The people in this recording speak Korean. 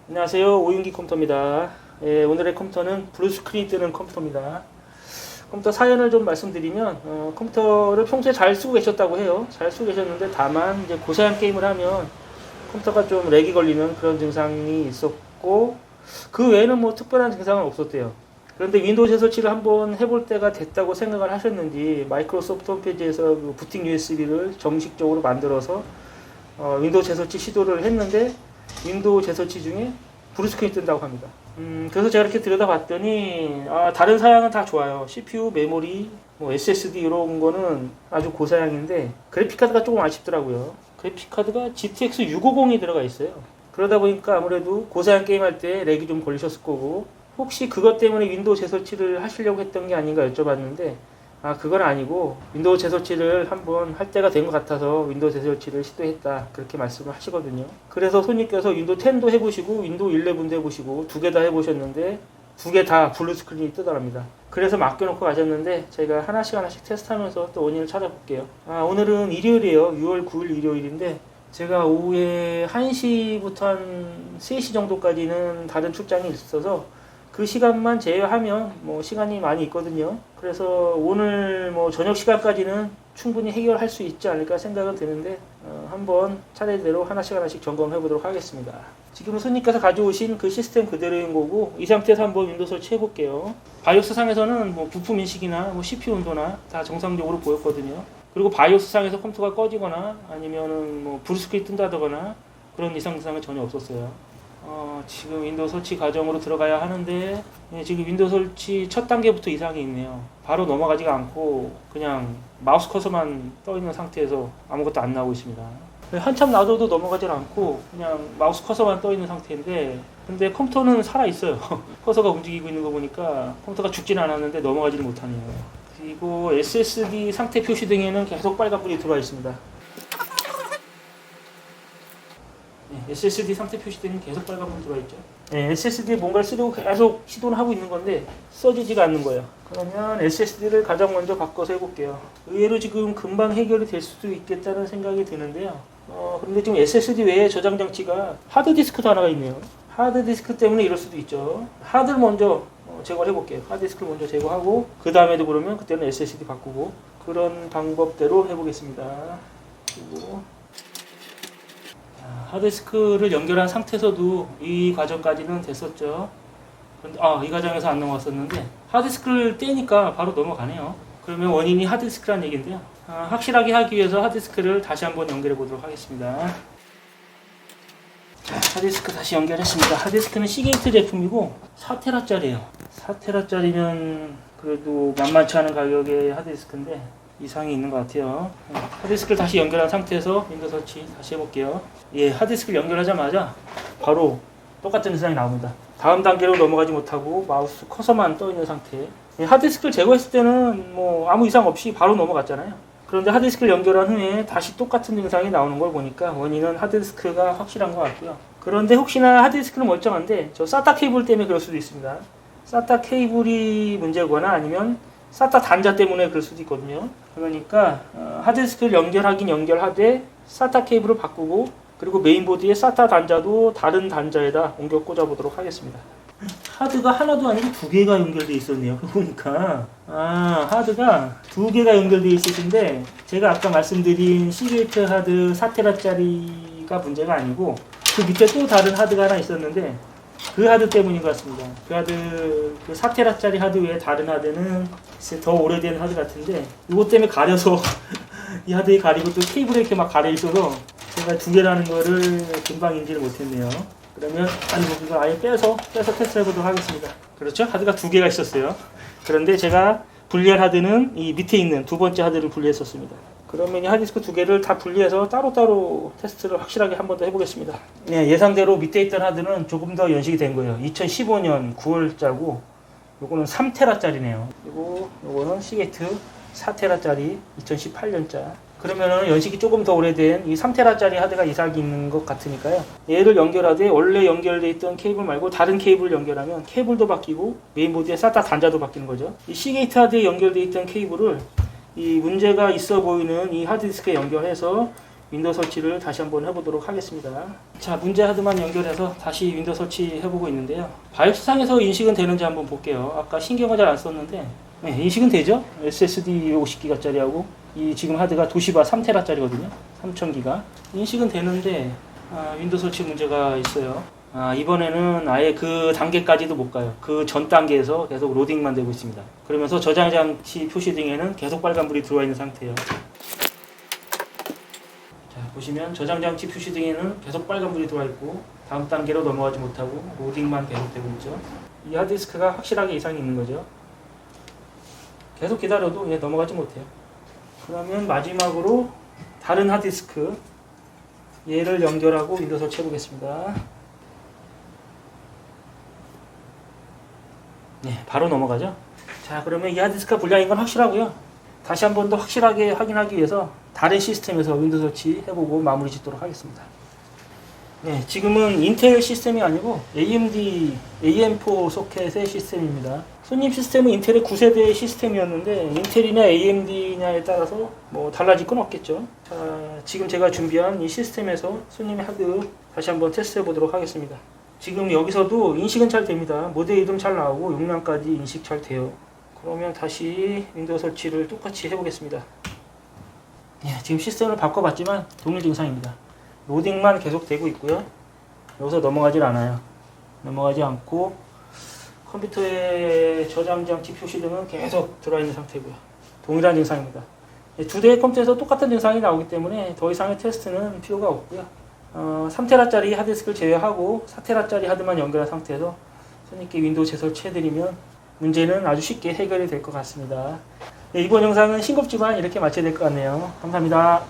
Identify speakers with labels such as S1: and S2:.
S1: 안녕하세요. 오윤기 컴퓨터입니다. 오늘의 컴퓨터는 블루스크린이 뜨는 컴퓨터입니다. 컴퓨터 사연을 좀 말씀드리면 컴퓨터를 평소에 잘 쓰고 계셨다고 해요. 잘 쓰고 계셨는데 다만 이제 고사양 게임을 하면 컴퓨터가 좀 렉이 걸리는 그런 증상이 있었고 그 외에는 뭐 특별한 증상은 없었대요. 그런데 윈도우 재설치를 한번 해볼 때가 됐다고 생각을 하셨는지 마이크로소프트 홈페이지에서 그 부팅 USB를 정식적으로 만들어서 윈도우 재설치 시도를 했는데 윈도우 재설치 중에 블루스크린이 뜬다고 합니다. 그래서 제가 이렇게 들여다봤더니 다른 사양은 다 좋아요. CPU, 메모리, 뭐 SSD 이런 거는 아주 고사양인데 그래픽카드가 조금 아쉽더라고요. 그래픽카드가 GTX 650이 들어가 있어요. 그러다 보니까 아무래도 고사양 게임할 때 렉이 좀 걸리셨을 거고 혹시 그것 때문에 윈도우 재설치를 하시려고 했던 게 아닌가 여쭤봤는데 그건 아니고 윈도우 재설치를 한번 할 때가 된 것 같아서 윈도우 재설치를 시도했다 그렇게 말씀을 하시거든요. 그래서 손님께서 윈도우 10도 해보시고 윈도우 11도 해보시고 두 개 다 해보셨는데 두 개 다 블루스크린이 뜨더랍니다. 그래서 맡겨놓고 가셨는데 제가 하나씩 테스트하면서 또 원인을 찾아볼게요. 오늘은 일요일이에요. 6월 9일 일요일인데 제가 오후에 1시부터 한 3시 정도까지는 다른 출장이 있어서 그 시간만 제외하면 뭐 시간이 많이 있거든요. 그래서 오늘 뭐 저녁 시간까지는 충분히 해결할 수 있지 않을까 생각은 드는데 한번 차례대로 하나씩 점검해 보도록 하겠습니다. 지금은 손님께서 가져오신 그 시스템 그대로인 거고 이 상태에서 한번 윈도우 설치 해볼게요. 바이오스 상에서는 뭐 부품 인식이나 뭐 CPU 온도나 다 정상적으로 보였거든요. 그리고 바이오스 상에서 컴퓨터가 꺼지거나 아니면은 뭐 블루스크린이 뜬다거나 그런 이상 증상은 전혀 없었어요. 지금 윈도우 설치 과정으로 들어가야 하는데 지금 윈도우 설치 첫 단계부터 이상이 있네요. 바로 넘어가지가 않고 그냥 마우스 커서만 떠 있는 상태에서 아무것도 안 나오고 있습니다. 한참 놔둬도 넘어가질 않고 그냥 마우스 커서만 떠 있는 상태인데 근데 컴퓨터는 살아 있어요. 커서가 움직이고 있는 거 보니까 컴퓨터가 죽지는 않았는데 넘어가지를 못하네요. 그리고 SSD 상태 표시 등에는 계속 빨간불이 들어와 있습니다. SSD 상태 표시 때는 계속 빨간불 들어와 있죠. SSD에 뭔가를 쓰려고 계속 시도를 하고 있는 건데 써지지가 않는 거예요. 그러면 SSD를 가장 먼저 바꿔서 해볼게요. 의외로 지금 금방 해결이 될 수도 있겠다는 생각이 드는데요. 그런데 지금 SSD 외에 저장 장치가 하드디스크도 하나가 있네요. 하드디스크 때문에 이럴 수도 있죠. 하드를 먼저 제거를 해볼게요. 하드디스크를 먼저 제거하고 그 다음에도 그러면 그때는 SSD 바꾸고 그런 방법대로 해보겠습니다. 그리고 하드디스크를 연결한 상태에서도 이 과정까지는 됐었죠. 그런데 이 과정에서 안 넘어갔었는데 하드디스크를 떼니까 바로 넘어가네요. 그러면 원인이 하드디스크란 얘기인데요. 확실하게 하기 위해서 하드디스크를 다시 한번 연결해 보도록 하겠습니다. 하드디스크 다시 연결했습니다. 하드디스크는 시게이트 제품이고 4테라짜리예요. 4테라짜리면 그래도 만만치 않은 가격의 하드디스크인데 이상이 있는 것 같아요. 하드디스크를 다시 연결한 상태에서 윈도우 설치 다시 해볼게요. 하드디스크를 연결하자마자 바로 똑같은 증상이 나옵니다. 다음 단계로 넘어가지 못하고 마우스 커서만 떠 있는 상태. 하드디스크를 제거했을 때는 뭐 아무 이상 없이 바로 넘어갔잖아요. 그런데 하드디스크를 연결한 후에 다시 똑같은 증상이 나오는 걸 보니까 원인은 하드디스크가 확실한 것 같고요. 그런데 혹시나 하드디스크는 멀쩡한데 저 SATA 케이블 때문에 그럴 수도 있습니다. SATA 케이블이 문제거나 아니면 SATA 단자 때문에 그럴 수도 있거든요. 그러니까 하드디스크를 연결하되 SATA 케이블을 바꾸고 그리고 메인보드에 SATA 단자도 다른 단자에다 옮겨 꽂아보도록 하겠습니다. 하드가 하나도 아니고 두 개가 연결되어 있었네요. 보니까 하드가 두 개가 연결되어 있으신데 제가 아까 말씀드린 시게이트 하드 4테라짜리가 문제가 아니고 그 밑에 또 다른 하드가 하나 있었는데 그 하드 때문인 것 같습니다. 그 4테라짜리 하드 외에 다른 하드는 더 오래된 하드 같은데 이것 때문에 가려서 이 하드에 가리고 또 케이블에 이렇게 막 가려 있어서 제가 두 개라는 거를 금방 인지를 못했네요. 그러면 이걸 아예 빼서 테스트 해보도록 하겠습니다. 그렇죠? 하드가 두 개가 있었어요. 그런데 제가 분리한 하드는 이 밑에 있는 두 번째 하드를 분리했었습니다. 그러면 이 하드디스크 두 개를 다 분리해서 따로따로 테스트를 확실하게 한 번 더 해보겠습니다. 예상대로 밑에 있던 하드는 조금 더 연식이 된 거예요. 2015년 9월자고 요거는 3테라짜리네요. 그리고 요거는 시게이트 4테라짜리 2018년자. 그러면은 연식이 조금 더 오래된 이 3테라짜리 하드가 이상이 있는 것 같으니까요. 얘를 연결하되 원래 연결되어 있던 케이블 말고 다른 케이블을 연결하면 케이블도 바뀌고 메인보드의 SATA 단자도 바뀌는 거죠. 이 시게이트 하드에 연결되어 있던 케이블을 이 문제가 있어 보이는 이 하드디스크에 연결해서 윈도우 설치를 다시 한번 해보도록 하겠습니다. 자, 문제 하드만 연결해서 다시 윈도우 설치 해보고 있는데요. 바이오스상에서 인식은 되는지 한번 볼게요. 아까 신경을 잘 안 썼는데 네, 인식은 되죠. SSD 50기가짜리하고 이 지금 하드가 도시바 3테라짜리거든요. 3000기가 인식은 되는데 윈도우 설치 문제가 있어요. 이번에는 아예 그 단계까지도 못 가요. 그 전 단계에서 계속 로딩만 되고 있습니다. 그러면서 저장 장치 표시 등에는 계속 빨간불이 들어와 있는 상태예요. 자, 보시면 저장 장치 표시 등에는 계속 빨간불이 들어와 있고 다음 단계로 넘어가지 못하고 로딩만 계속되고 있죠. 이 하드디스크가 확실하게 이상이 있는 거죠. 계속 기다려도 넘어가지 못해요. 그러면 마지막으로 다른 하드디스크 얘를 연결하고 윈도우 설치해 보겠습니다. 네, 바로 넘어가죠. 자, 그러면 이 하드디스크가 불량인 건 확실하고요. 다시 한 번 더 확실하게 확인하기 위해서 다른 시스템에서 윈도우 설치 해보고 마무리 짓도록 하겠습니다. 네, 지금은 인텔 시스템이 아니고 AMD AM4 소켓의 시스템입니다. 손님 시스템은 인텔의 9세대 시스템이었는데 인텔이냐 AMD냐에 따라서 뭐 달라질 건 없겠죠. 자, 지금 제가 준비한 이 시스템에서 손님의 하드 다시 한번 테스트 해보도록 하겠습니다. 지금 여기서도 인식은 잘 됩니다. 모델 이름 잘 나오고 용량까지 인식 잘 돼요. 그러면 다시 윈도우 설치를 똑같이 해보겠습니다. 네, 지금 시스템을 바꿔봤지만 동일 증상입니다. 로딩만 계속 되고 있고요. 여기서 넘어가질 않아요. 넘어가지 않고 컴퓨터의 저장 장치 표시 등은 계속 들어있는 상태고요. 동일한 증상입니다. 두 대의 컴퓨터에서 똑같은 증상이 나오기 때문에 더 이상의 테스트는 필요가 없고요. 3테라짜리 하드디스크를 제외하고 4테라짜리 하드만 연결한 상태에서 손님께 윈도우 재설치해드리면 문제는 아주 쉽게 해결이 될 것 같습니다. 네, 이번 영상은 싱겁지만 이렇게 마쳐야 될 것 같네요. 감사합니다.